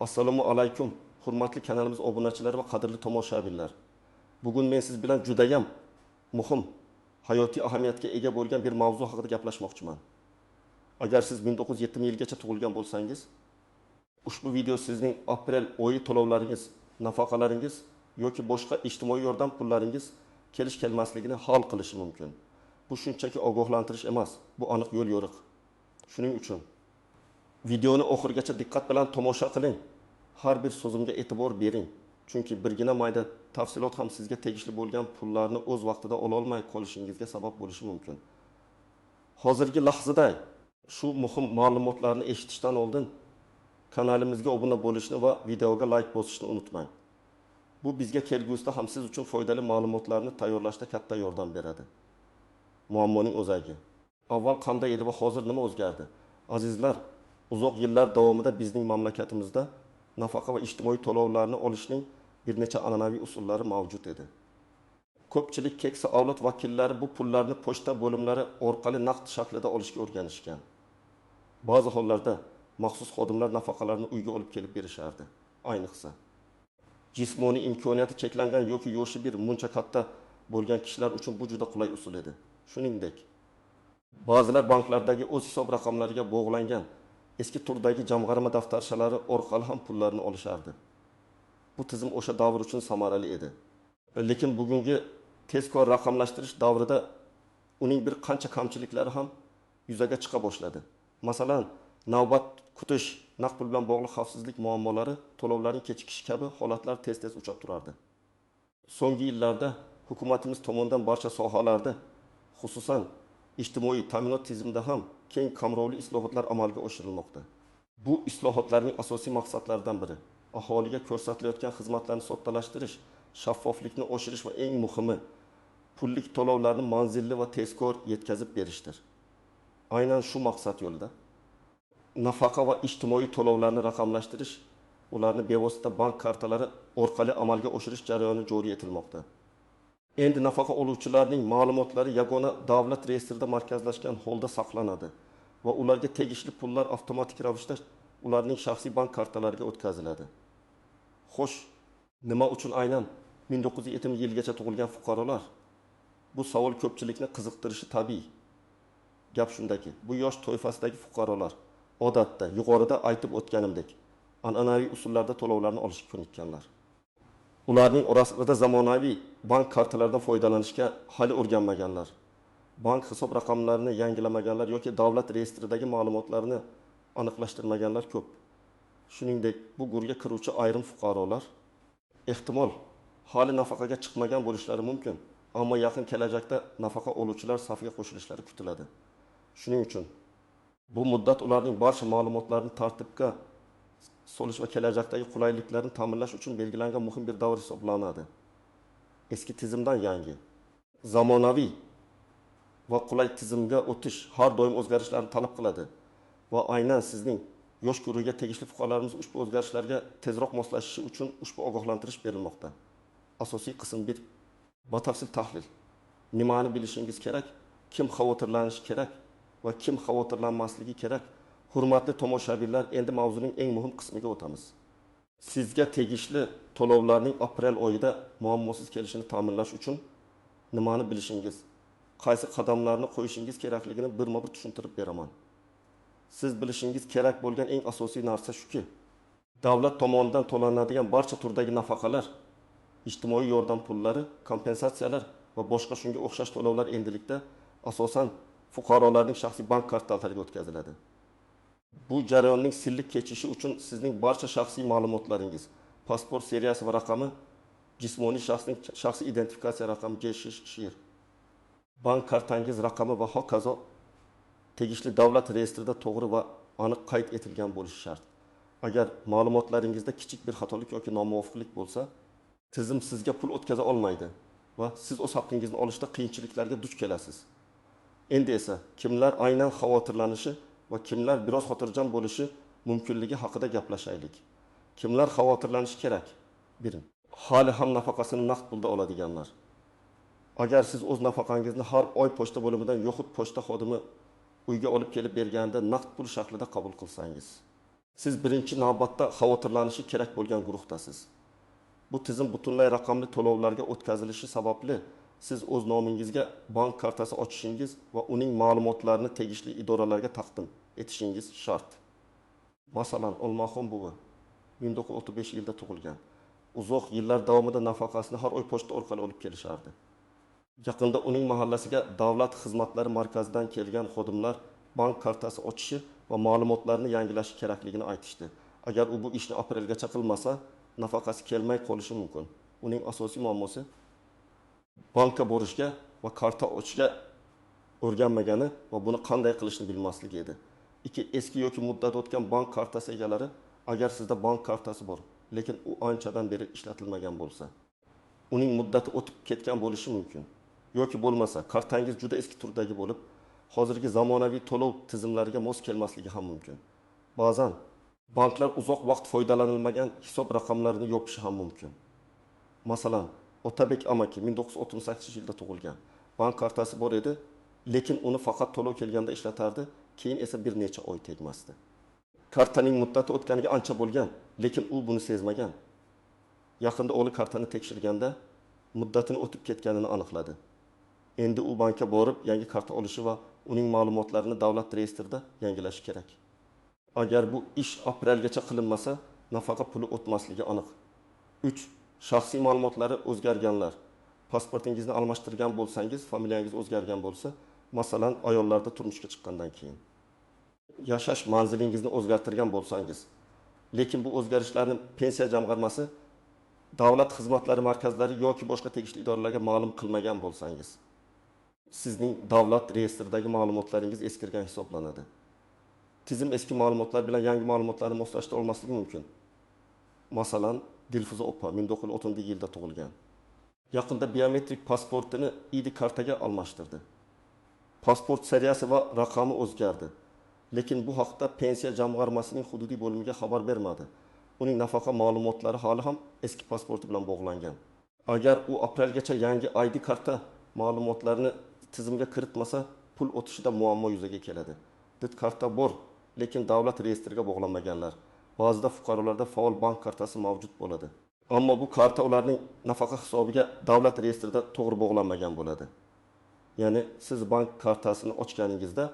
Assalomu alaykum, hurmatli kanalimiz obunachilari va qadrli tomoshabinlar. Bugun men siz bilan judayam muhim, hayotiy ahamiyatga ega bo'lgan bir mavzu haqida gaplashmoqchiman. Agar siz 1970 yilgacha tug'ilgan bo'lsangiz, ushbu video sizning aprel oyi to'lovlaringiz, nafaqalaringiz yoki boshqa ijtimoiy yordam pullaringiz kelish kelmasligini hal qilishi mumkin. Bu shunchaki ogohlantirish emas, bu aniq yo'l yo'riq. Shuning uchun videoni oxirigacha diqqat bilan tomosha qiling. Har bir so'zimga e'tibor bering. Chunki birgina mayda tafsilot ham sizga tegishli bo'lgan pullarni o'z vaqtida ola olmay qolishingizga sabab bo'lishi mumkin. Hozirgi lahzada shu muhim ma'lumotlarni eshitishdan oldin kanalimizga obuna bo'lishni va videoga like bosishni unutmang. Bu bizga kelgusida ham siz uchun foydali ma'lumotlarni tayyorlashda katta yordam beradi. Muammoning o'zagi. Avval qanday edi va hozir nima o'zgardi? Azizlar, uzoq yillar davomida bizning mamlakatimizda nafaqa va ijtimoiy to'lovlarni olishning bir necha an'anaviy usullari mavjud edi. Ko'pchilik keksa avlod vakillari bu pullarni pochta bo'limlari orqali naqd shaklida olishga o'rganishgan. Ba'zi hollarda maxsus xodimlar nafaqalarni uyga olib kelib berishardi. Ayniqsa jismoniy imkoniyati cheklangan yoki yoshi bir muncha katta bo'lgan kishilar uchun bu juda qulay usul edi. Shuningdek, ba'zilar banklardagi o'z hisob raqamlariga bog'langan eski turdagi jamg'arma daftarshalari orqali ham pullarni olishardi. Bu tizim o'sha davr uchun samarali edi. Lekin bugungi tezkor raqamlashtirish davrida uning bir qancha kamchiliklari ham yuzaga chiqa boshladi. Masalan, navbat kutish, naqd pul bilan bog'liq xavfsizlik muammolari, to'lovlarning kechikishi kabi holatlar tez-tez uchrab turardi. So'nggi yillarda hukumatimiz tomonidan barcha sohalarda, xususan ijtimoiy ta'minot tizimida ham keng qamrovli islohotlar amalga oshirilmoqda. Bu islohotlarning asosiy maqsadlaridan biri aholiga ko'rsatilayotgan xizmatlarni soddalashtirish, shaffoflikni oshirish va eng muhimi pullik to'lovlarni manzilli va tezkor yetkazib berishdir. Aynan shu maqsad yo'lida nafaqa va ijtimoiy to'lovlarni raqamlashtirish, ularni bevosita bank kartalari orqali amalga oshirish jarayoni joriy etilmoqda. Endi nafaqa oluvchilarning ma'lumotlari yagona davlat reyestrida markazlashgan holda saqlanadi va ularga tegishli pullar avtomatik ravishda ularning shaxsiy bank kartalariga o'tkaziladi. Xo'sh, nima uchun aynan 1970 yilgacha tug'ilgan fuqarolar? Bu savol ko'pchilikni qiziqtirishi tabiiy. Gap shundaki, bu yosh toifasidagi fuqarolar odatda yuqorida aytib o'tganimdek an'anaviy usullarda to'lovlarni olishga ko'nikkanlar. Ularning orasida zamonaviy bank kartalaridan foydalanishga hali o'rganmaganlar, bank hisob raqamlarini yangilamaganlar yoki davlat reyestridagi ma'lumotlarni aniqlashtirmaganlar ko'p. Shuningdek, bu guruhga kiruvchi ayrim fuqarolar ehtimol hali nafaqaga chiqmagan bo'lishlari mumkin, ammo yaqin kelajakda nafaqa oluvchilar safiga qo'shilishlari kutiladi. Shuning uchun bu muddat ularning barcha ma'lumotlarini tartibga solish va kelajakdagi qulayliklarni ta'minlash uchun belgilangan muhim bir davr hisoblanadi. Eski tizimdan yangi, zamonaviy va qulay tizimga o'tish har doim o'zgarishlarni talab qiladi va aynan sizning yosh guruhiga tegishli fuqarolarimiz ushbu o'zgarishlarga tezroq moslashishi uchun ushbu ogohlantirish berilmoqda. Asosiy qism 1. Batafsil tahlil. Nimani bilishingiz kerak, kim xavotirlanishi kerak va kim xavotirlanmasligi kerak? Hurmatli tomoshabinlar, endi mavzuning eng muhim qismiga o'tamiz. Sizga tegishli to'lovlarning aprel oyida muammosiz kelishini ta'minlash uchun nimani bilishingiz, qaysi qadamlarni qo'yishingiz kerakligini birma-bir tushuntirib beraman. Siz bilishingiz kerak bo'lgan eng asosiy narsa shuki, davlat tomonidan to'lanadigan barcha turdagi nafaqalar, ijtimoiy yordam pullari, kompensatsiyalar va boshqa shunga o'xshash to'lovlar endilikda asosan fuqarolarning shaxsiy bank kartalariga o'tkaziladi. Bu jarayonning sillik kechishi uchun sizning barcha shaxsiy ma'lumotlaringiz, pasport seriyasi va raqami, jismoniy shaxsning shaxsiy identifikatsiya raqami (JSHIR), bank kartangiz raqami va hokazo tegishli davlat reyestrida to'g'ri va aniq qayd etilgan bo'lishi shart. Agar ma'lumotlaringizda kichik bir xatolik yoki nomuvofiqlik bo'lsa, tizim sizga pul o'tkaza olmaydi va siz o'z haqqingizni olishda qiyinchiliklarga duch kelasiz. Endi esa kimlar aynan xavotirlanishi va kimlar biroz xotirjam bo'lishi mumkinligi haqida gaplashaylik. Kimlar xavotirlanishi kerak? 1. Hali ham nafaqasini naqd pulda oladiganlar. Agar siz o'z nafaqangizni har oy pochta bo'limidan yoxud pochta xodimi uyga olib kelib berganda naqd pul shaklida qabul qilsangiz, Siz birinchi navbatda xavotirlanishi kerak bo'lgan guruhdasiz. Bu tizim butunlay raqamli to'lovlarga o'tkazilishi sababli siz o'z nomingizga bank kartasi ochishingiz va uning ma'lumotlarini tegishli idoralarga taqdim etishingiz shart. Masalan, Olmaxon buvi 1935 yilda tug'ilgan. Uzoq yillar davomida nafaqasini har oy pochta orqali olib kelishardi. Yaqinda uning mahallasiga davlat xizmatlari markazidan kelgan xodimlar bank kartasi ochishi va ma'lumotlarni yangilashi kerakligini aytishdi. Agar u bu ishni aprelgacha qilmasa, nafaqasi kelmay qolishi mumkin. Uning asosiy muammosi bankka borishga va karta ochishga o'rganmagani va buni qanday qilishni bilmasligi edi. Eski yoki muddat o'tgan bank kartasi egalari, agar sizda bank kartasi bor, lekin u anchadan beri ishlatilmagan bo'lsa, uning muddati o'tib ketgan bo'lishi mumkin. Yoki bo'lmasa, kartangiz juda eski turdagi bo'lib, hozirgi zamonaviy to'lov tizimlariga mos kelmasligi ham mumkin. Ba'zan banklar uzoq vaqt foydalanilmagan hisob raqamlarini yopishi ham mumkin. Masalan, Otabek amaki 1938 yilda tug'ilgan. Bank kartasi bor edi, lekin uni faqat to'lov kelganda ishlatardi, keyin esa bir necha oy tegmasdi. Kartaning muddati o'tganiga ancha bo'lgan, lekin u buni sezmagan. Yaqinda o'g'li kartani tekshirganda muddatini o'tib ketganini aniqladi. Endi u bankka borib yangi karta olishi va uning ma'lumotlarini davlat reyestrida yangilashi kerak. Agar bu ish aprelgacha qilinmasa, nafaqa puli o'tmasligi aniq. 3. Shaxsiy ma'lumotlari o'zgarganlar. Pasportingizni almashtirgan bo'lsangiz, familiyangiz o'zgargan bo'lsa, masalan, ayollarda turmushga chiqqandan keyin. Yashash manzilingizni o'zgartirgan bo'lsangiz, lekin bu o'zgarishlarni pensiya jamg'armasi, davlat xizmatlari markazlari yoki boshqa tegishli idoralarga ma'lum qilmagan bo'lsangiz, sizning davlat reyestridagi ma'lumotlaringiz eskirgan hisoblanadi. Tizim eski ma'lumotlar bilan yangi ma'lumotlarni moslashtira olmasligi mumkin. Masalan, Dilfuza opa 1930 yilda tug'ilgan. Yaqinda biometrik pasportini ID kartaga almashtirdi. Pasport seriyasi va raqami o'zgardi. Lekin bu haqda pensiya jamg'armasining hududiy bo'limiga xabar bermadi. Uning nafaqa ma'lumotlari hali ham eski pasporti bilan bog'langan. Agar u aprelgacha yangi ID karta ma'lumotlarini tizimga kiritmasa, pul o'tishida muammo yuzaga keladi. Dit karta bor, lekin davlat reyestriga bog'lanmaganlar. Ba'zida fuqarolarda faol bank kartasi mavjud bo'ladi. Ammo bu karta ularning nafaqa hisobiga davlat reyestrida to'g'ri bog'lanmagan bo'ladi. Ya'ni siz bank kartasini ochganingizda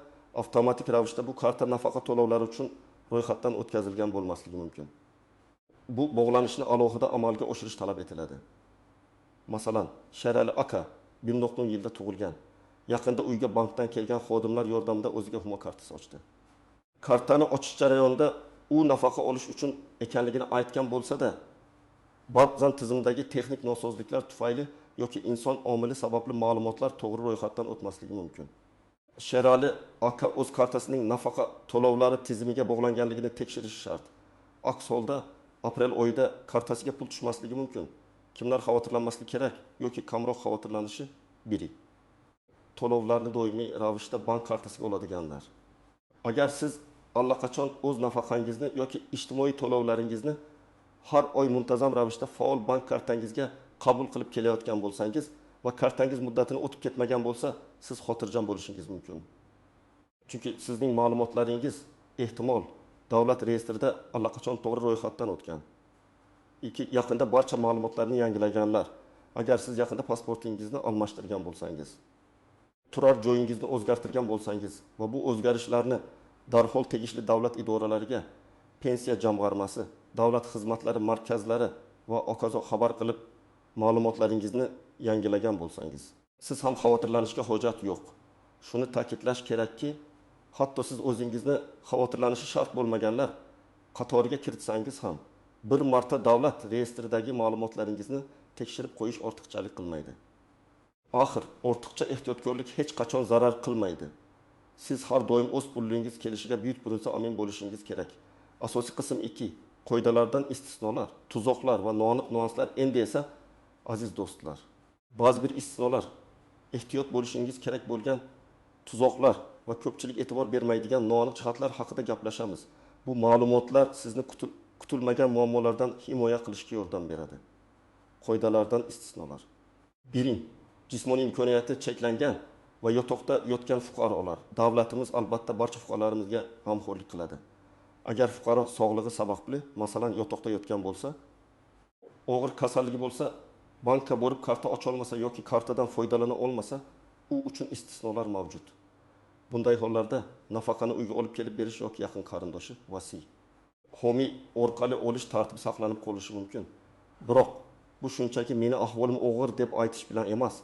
avtomatik ravishda bu karta nafaqa to'lovlari uchun ro'yxatdan o'tkazilgan bo'lmasligi mumkin. Bu bog'lanishni alohida amalga oshirish talab etiladi. Masalan, Sherali aka 1910 yilda tug'ilgan. Yaqinda uyga bankdan kelgan xodimlar yordamida o'ziga Humo kartasi ochdi. Kartani ochish jarayonida u nafaqa olish uchun ekanligini aytgan bo'lsa-da, ba'zan tizimdagi texnik nosozliklar tufayli yoki inson omili sababli ma'lumotlar to'g'ri ro'yxatdan o'tmasligi mumkin. Sherali aka o'z kartasining nafaqa to'lovlari tizimiga bog'langanligini tekshirishi shart. Aks holda aprel oyida kartasiga pul tushmasligi mumkin. Kimlar xavotirlanmasligi kerak yoki kamroq xavotirlanishi? Biri. To'lovlarni doimiy ravishda bank kartasiga oladiganlar. Agar siz allaqachon o'z nafaqangizni yoki ijtimoiy to'lovlaringizni har oy muntazam ravishda faol bank kartangizga qabul qilib kelayotgan bo'lsangiz va kartangiz muddatini o'tib ketmagan bo'lsa, siz xotirjam bo'lishingiz mumkin. Chunki sizning ma'lumotlaringiz ehtimol davlat reyestrida allaqachon to'g'ri ro'yxatdan o'tgan. Yaqinda barcha ma'lumotlarni yangilaganlar. Agar siz yaqinda pasportingizni almashtirgan bo'lsangiz, turar joyingizni o'zgartirgan bo'lsangiz va bu o'zgarishlarni darhol tegishli davlat idoralariga, pensiya jamg'armasi, davlat xizmatlari markazlari va hokazo xabar qilib ma'lumotlaringizni yangilagan bo'lsangiz, siz ham xavotirlanishga hojat yo'q. Shuni ta'kidlash kerakki, hatto siz o'zingizni xavotirlanishi shart bo'lmaganlar qatoriga kiritsangiz ham bir marta davlat reyestridagi ma'lumotlaringizni tekshirib qo'yish ortiqchalik qilmaydi. Axir, ortiqcha ehtiyotkorlik hech qachon zarar qilmaydi. Siz har doim o'z pulingiz kelishiga buyuk burinsa amin bo'lishingiz kerak. Asosiy qism 2. Qoidalardan istisnolar, tuzoqlar va noaniq nuanslar endi esa aziz do'stlar. Ba'zi bir istisnolar, ehtiyot bo'lishingiz kerak bo'lgan tuzoqlar va ko'pchilik e'tibor bermaydigan noaniq jihatlar haqida gaplashamiz. Bu ma'lumotlar sizni kutilmagan muammolardan himoya qilishga yordam beradi. Qoidalardan istisnolar. 1. Jismoniy imkoniyati cheklangan va yotoqda yotgan fuqarolar. Davlatimiz albatta barcha fuqarolarimizga g'amxo'rlik qiladi. Agar fuqaro sog'lig'i sababli, masalan, yotoqda yotgan bo'lsa, og'ir kasalligi bo'lsa, bankka borib karta ocha olmasa yoki kartadan foydalana olmasa, u uchun istisnolar mavjud. Bunday hollarda nafaqani uyga olib kelib berish yoki yaqin qarindoshi vasiy. Homiy orqali olish tartibi saqlanib qolishi mumkin. Biroq bu shunchaki meni ahvolim og'ir deb aytish bilan emas,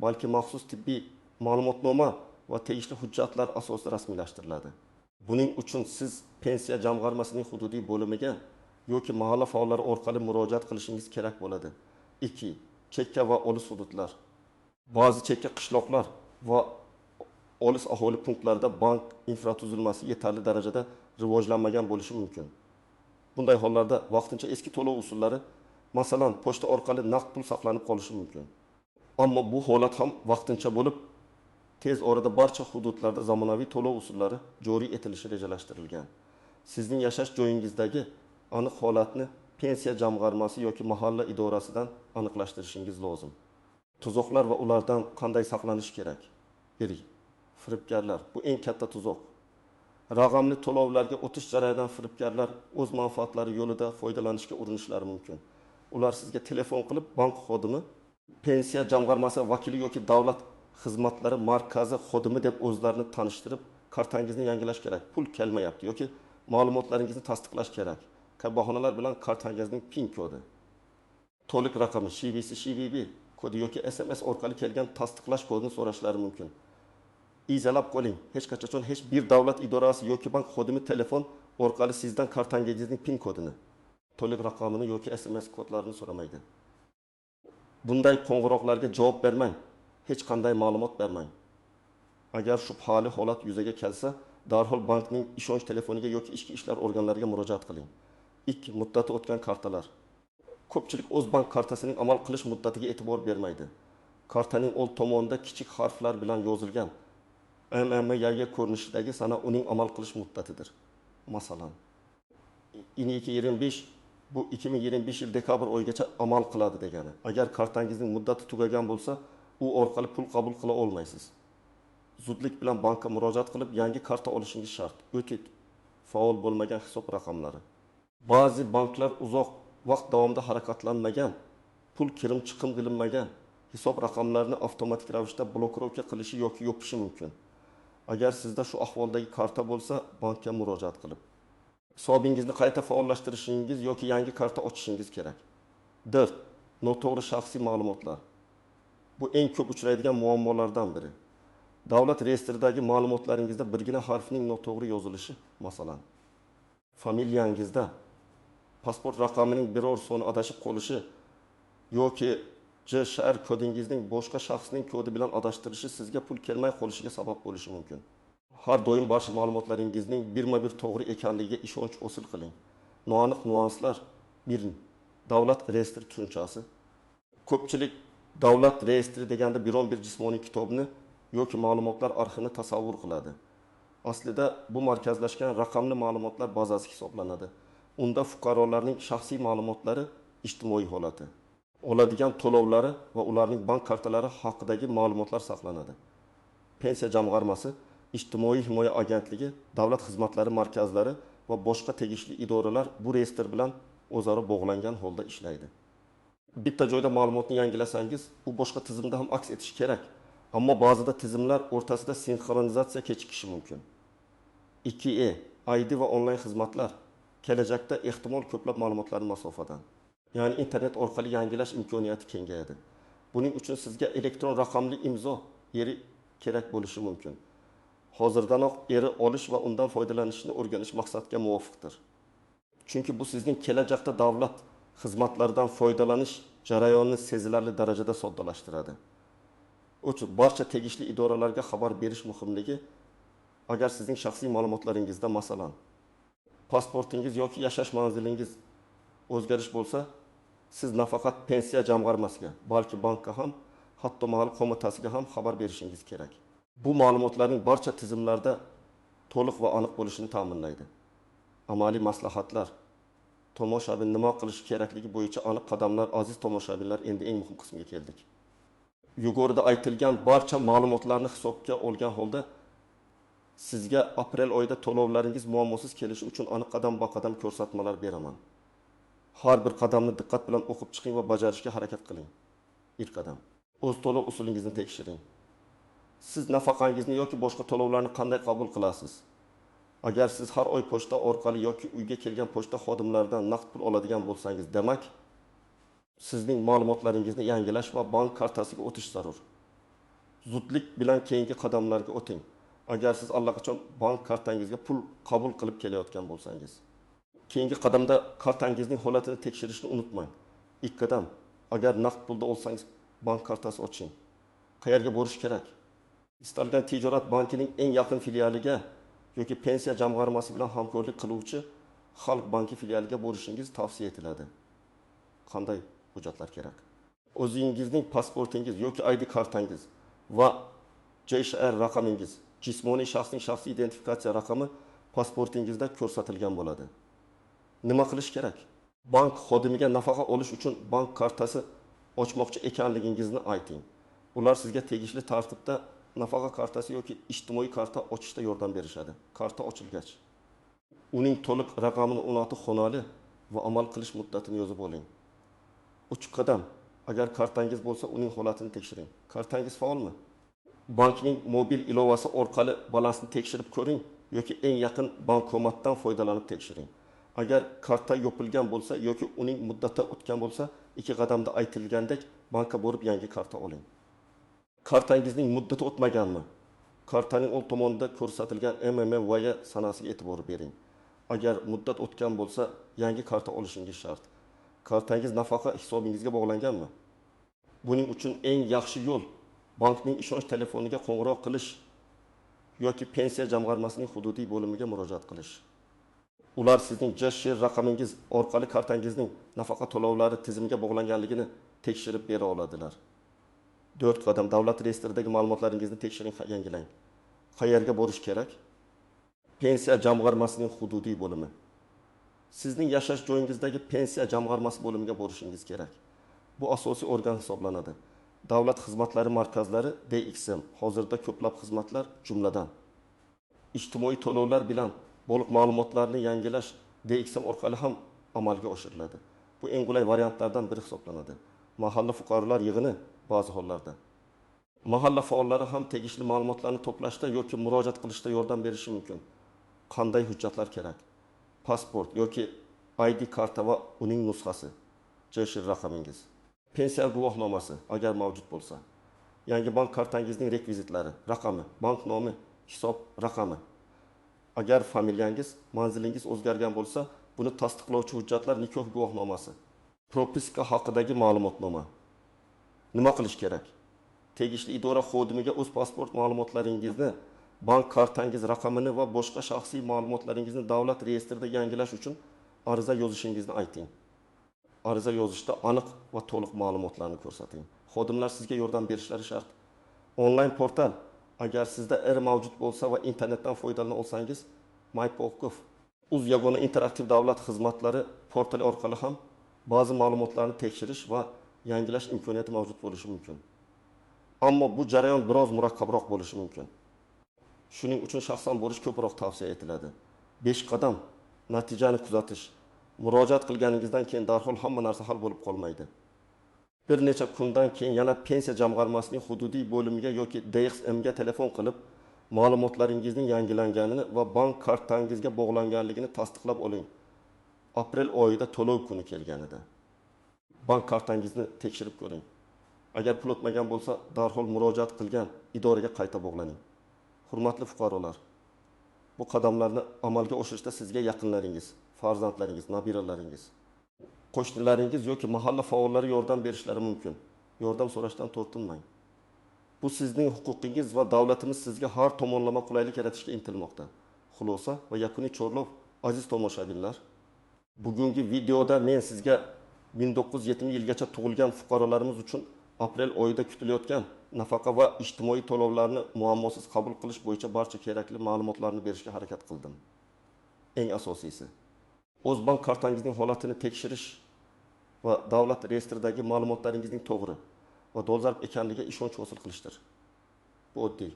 balki maxsus tibbiy ma'lumotnoma va tegishli hujjatlar asosida rasmiylashtiriladi. Buning uchun siz pensiya jamg'armasining hududiy bo'limiga yoki mahalla faollari orqali murojaat qilishingiz kerak bo'ladi. 2. Chekka va olis hududlar. Ba'zi chekka qishloqlar va olis aholi punktlarida bank infratuzilmasi yetarli darajada rivojlanmagan bo'lishi mumkin. Bunday hollarda vaqtincha eski to'lov usullari, masalan, pochta orqali naqd pul saqlanib qolishi mumkin. Ammo bu holat ham vaqtincha bo'lib, tez orada barcha hududlarda zamonaviy to'lov usullari joriy etilishi rejalashtirilgan. Sizning yashash joyingizdagi aniq holatni pensiya jamg'armasi yoki mahalla idorasidan aniqlashtirishingiz lozim. Tuzoqlar va ulardan qanday saqlanish kerak? 1. Firibgarlar. Bu eng katta tuzoq. Raqamli to'lovlarga o'tish jarayonidan firibgarlar o'z manfaatlari yo'lida foydalanishga urinishlari mumkin. Ular sizga telefon qilib, bank xodimi, pensiya jamg'armasi vakili yoki davlat xizmatlari markazi xodimi deb o'zlarini tanishtirib, kartangizni yangilash kerak, pul kelmayapti yoki ma'lumotlaringizni tasdiqlash kerak. Kabi bahonalar bilan kartangizning PIN kodi, to'liq raqami, CVB kodi yoki SMS orqali kelgan tasdiqlash kodini so'rashlari mumkin. İzalab qo'ling. Hech qachon hech bir davlat idorasi yoki bank xodimi telefon orqali sizdan kartangizning PIN kodini, to'liq raqamini yoki SMS kodlarini so'ramaydi. Bunday qo'ng'iroqlarga javob bermang. Hech qanday ma'lumot bermang. Agar shubhali holat yuzaga kelsa, darhol bankning ishonch telefoniga yoki ichki ishlar organlariga murojaat qiling. 2. Muddati o'tgan kartalar. Ko'pchilik o'z bank kartasining amal qilish muddatiga e'tibor bermaydi. Kartaning old tomonida kichik harflar bilan yozilgan MMYG ko'rinishidagi sana uning amal qilish muddatidir. Masalan, 2025 bu 2025 yil dekabr oyigacha amal qiladi degani. Agar kartangizning muddati tugagan bo'lsa, u orqali pul qabul qila olmaysiz. Zudlik bilan bankka murojaat qilib, yangi karta olishingiz shart. O'tit, faol bo'lmagan hisob raqamlari. Ba'zi banklar uzoq vaqt davomida harakatlanmagan, pul kirim chiqim qilinmagan hisob raqamlarini avtomatik ravishda blokirovka qilishi yoki yopishi mumkin. Agar sizda shu ahvoldagi karta bo'lsa, bankka murojaat qilib hisobingizni qayta faollashtirishingiz yoki yangi karta ochishingiz kerak. 4. Noto'g'ri shaxsiy ma'lumotlar. Bu eng ko'p uchraydigan muammolardan biri. Davlat reyestridagi ma'lumotlaringizda birgina harfning noto'g'ri yozilishi, masalan, familiyangizda pasport raqamining biror soni adashib qolishi yoki JSHR kodingizning boshqa shaxsning kodi bilan adashtirishi sizga pul kelmay qolishiga sabab bo'lishi mumkin. Har doim barcha ma'lumotlaringizning birma-bir to'g'ri ekanligiga ishonch hosil qiling. Noaniq nuanslar. 1. Davlat reyestri tushunchasi. Ko'pchilik davlat reyestri deganda biron bir jismoniy kitobni yoki ma'lumotlar arxivini tasavvur qiladi. Aslida bu markazlashgan raqamli ma'lumotlar bazasi hisoblanadi. Unda fuqarolarning shaxsiy ma'lumotlari, ijtimoiy holati, oladigan to'lovlari va ularning bank kartalari haqidagi ma'lumotlar saqlanadi. Pensiya jamg'armasi, ijtimoiy himoya agentligi, davlat xizmatlari markazlari va boshqa tegishli idoralar bu reyestr bilan o'zaro bog'langan holda ishlaydi. Bitta joyda ma'lumotni yangilasangiz, u boshqa tizimda ham aks etishi kerak. Ammo ba'zida tizimlar o'rtasida sinxronizatsiya kechikishi mumkin. 2. ID va onlayn xizmatlar. Kelajakda ehtimol ko'plab ma'lumotlarni masofadan, ya'ni internet orqali yangilash imkoniyati kengayadi. Buning uchun sizga elektron raqamli imzo yeri kerak bo'lishi mumkin. Hozirdanoq eri olish va undan foydalanishni o'rganish maqsadga muvofiqdir. Chunki bu sizning kelajakda davlat xizmatlaridan foydalanish jarayonini sezilarli darajada soddalashtiradi. Uchun barcha tegishli idoralarga xabar berish muhimligi, agar sizning shaxsiy ma'lumotlaringizda, masalan, pasportingiz yoki yashash manzilingiz o'zgarish bo'lsa, siz nafaqat pensiya jamg'armasiga, balki bankka ham, hatto mahalla qo'mitasiga ham xabar berishingiz kerak. Bu ma'lumotlarning barcha tizimlarda to'liq va aniq bo'lishini ta'minlaydi. Amaliy maslahatlar. Tomoshabin nima qilish kerakligi bo'yicha aniq qadamlar. Aziz tomoshabinlar, endi eng muhim qismga keldik. Yuqorida aytilgan barcha ma'lumotlarni hisobga olgan holda Sizga aprel oyida to'lovlaringiz muammosiz kelishi uchun aniq qadam-ba-qadam ko'rsatmalar beraman. Har bir qadamni diqqat bilan o'qib chiqing va bajarishga harakat qiling. İlk qadam. O'z to'lov usulingizni tekshiring. Siz nafaqangizni yoki boshqa to'lovlarni qanday qabul qilasiz? Agar siz har oy pochta orqali yoki uyga kelgan pochta xodimlaridan naqd pul oladigan bo'lsangiz, demak, sizning ma'lumotlaringizni yangilash va bank kartasiga o'tish zarur. Zudlik bilan keyingi qadamlarga o'ting. Agar siz allaqachon bank kartangizga pul qabul qilib kelayotgan bo'lsangiz. Keyingi qadamda kartangizning holatini tekshirishni unutmang. İlk qadam, agar naqd pulda olsangiz, bank kartasi oching. Qayerga borish kerak? Istalgan tijorat bankining eng yaqin filialiga yoki pensiya jamg'armasi bilan hamkorlik qiluvchi Xalq banki filialiga borishingiz tavsiya etiladi. Qanday hujjatlar kerak? O'zingizning pasportingiz yoki ID kartangiz va JSR raqamingiz, jismoniy shaxsning shaxsiy identifikatsiya raqami pasportingizda ko'rsatilgan bo'ladi. Nima qilish kerak? Bank xodimiga nafaqa olish uchun bank kartasi ochmoqchi ekanligingizni ayting. Ular sizga tegishli tartibda nafaqa kartasi yoki ijtimoiy karta ochishda yordam berishadi. Karta ochilgach, uning to'liq raqamini o'rnatib xonali va amal qilish muddatini yozib oling. 3 qadam. Agar kartangiz bo'lsa, uning holatini tekshiring. Kartangiz faolmi? Bankning mobil ilovasi orqali balansni tekshirib ko'ring yoki eng yaqin bankomatdan foydalanib tekshiring. Agar karta yopilgan bo'lsa yoki uning muddati o'tgan bo'lsa, 2 qadamda aytilgandek bankka borib yangi karta oling. Kartangizning muddati o'tmaganmi? Kartaning old tomonida ko'rsatilgan MMVY sanasiga e'tibor bering. Agar muddat o'tgan bo'lsa, yangi karta olishingiz shart. Kartangiz nafaqa hisobingizga bog'langanmi? Buning uchun eng yaxshi yo'l bankning ishonch telefoniga qo'ng'iroq qilish yoki pensiya jamg'armasining hududiy bo'limiga murojaat qilish. Ular sizning JSR raqamingiz orqali kartangizning nafaqa to'lovlari tizimiga bog'langanligini tekshirib bera oladilar. 4 qadam. Davlat reyestridagi ma'lumotlaringizni tekshiring, yangilang. Qayerga borish kerak? Pensiya jamg'armasining hududiy bo'limi. Sizning yashash joyingizdagi pensiya jamg'armasi bo'limiga borishingiz kerak. Bu asosiy organ hisoblanadi. Davlat xizmatlari markazlari DXM hozirda ko'plab xizmatlar, jumladan ijtimoiy to'lovlar bilan boliq ma'lumotlarni yangilash DXM orqali ham amalga oshiriladi. Bu eng qulay variantlardan biri hisoblanadi. Mahalla fuqarolar yig'ini ba'zi hollarda. Mahalla faollari ham tegishli ma'lumotlarni to'plashda yoki murojaat qilishda yordam berishi mumkin. Qanday hujjatlar kerak? Pasport yoki ID karta va uning nusxasi, JSR raqamingiz. Pensiya guvohnomasi agar mavjud bo'lsa. Yangi bank kartangizning rekvizitlari, raqami, bank nomi, hisob raqami. Agar familiyangiz, manzilingiz o'zgargan bo'lsa, buni tasdiqlovchi hujjatlar, nikoh guvohnomasi. Propiska haqidagi ma'lumotnoma. Nima qilish kerak? Tegishli idora xodimiga o'z pasport ma'lumotlaringizni, bank kartangiz raqamini va boshqa shaxsiy ma'lumotlaringizni davlat reyestrida yangilash uchun ariza yozishingizni ayting. Ariza yozishda aniq va to'liq ma'lumotlarni ko'rsating. Xodimlar sizga yordam berishlari shart. Onlayn portal. Agar sizda mavjud bo'lsa va internetdan foydalana olsangiz, MyPokov, uz yagona interaktiv davlat xizmatlari portali orqali ham ba'zi ma'lumotlarni tekshirish va yangilash imkoniyati mavjud bo'lishi mumkin. Ammo bu jarayon biroz murakkabroq bo'lishi mumkin. Shuning uchun shaxsan borish ko'proq tavsiya etiladi. 5 qadam. Natijani kuzatish. Murojaat qilganingizdan keyin darhol hamma narsa hal bo'lib qolmaydi. Bir necha kundan keyin yana pensiya jamg'armasining hududiy bo'limiga yoki DXMga telefon qilib, ma'lumotlaringizning yangilanganini va bank kartangizga bog'langanligini tasdiqlab oling. Aprel oyida to'lov kuni kelganida bank kartangizni tekshirib ko'ring. Agar pul o'tmagan bo'lsa, darhol murojaat qilgan idoraga qayta bog'laning. Hurmatli fuqarolar, bu qadamlarni amalga oshirishda sizga yaqinlaringiz, farzandlaringiz, nabiralaringiz, qo'shnilaringiz yoki mahalla faollari yordam berishlari mumkin. Yordam so'rashdan tortinmang. Bu sizning huquqingiz va davlatimiz sizga har tomonlama qulaylik yaratishga intilmoqda. Xulosa va yakuniy chorlov. Aziz tomoshabinlar, bugungi videoda men sizga 1970-yilgacha tug'ilgan fuqarolarimiz uchun aprel oyida kutilayotgan nafaqa va ijtimoiy to'lovlarni muammosiz qabul qilish bo'yicha barcha kerakli ma'lumotlarni berishga harakat qildim. Eng asosiysi, o'z bank kartangizning holatini tekshirish va davlat reyestridagi ma'lumotlaringizning to'g'ri va dolzarb ekanligiga ishonch hosil qilishdir. Bu oddiy.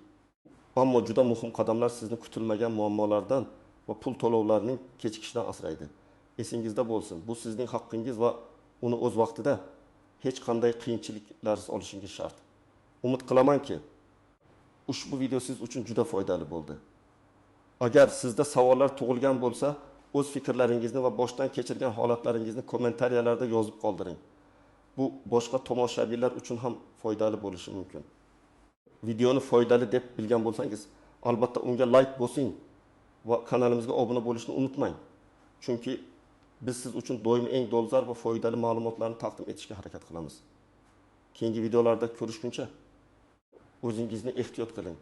Ammo juda muhim qadamlar sizni kutilmagan muammolardan va pul to'lovlarining kechikishidan asraydi. Esingizda bo'lsin, bu sizning haqqingiz va uni o'z vaqtida hech qanday qiyinchiliklarsiz olishingiz shart. Umid qilamanki, ushbu video siz uchun juda foydali bo'ldi. Agar sizda savollar tug'ilgan bo'lsa, o'z fikrlaringizni va boshdan kechirgan holatlaringizni kommentariyalarda yozib qoldiring. Bu boshqa tomoshabinlar uchun ham foydali bo'lishi mumkin. Videoni foydali deb bilgan bo'lsangiz, albatta unga like bosing va kanalimizga obuna bo'lishni unutmang. Chunki biz siz uchun doim eng dolzarb va foydali ma'lumotlarni taqdim etishga harakat qilamiz. Keyingi videolarda ko'rishguncha o'zingizni ehtiyot qiling.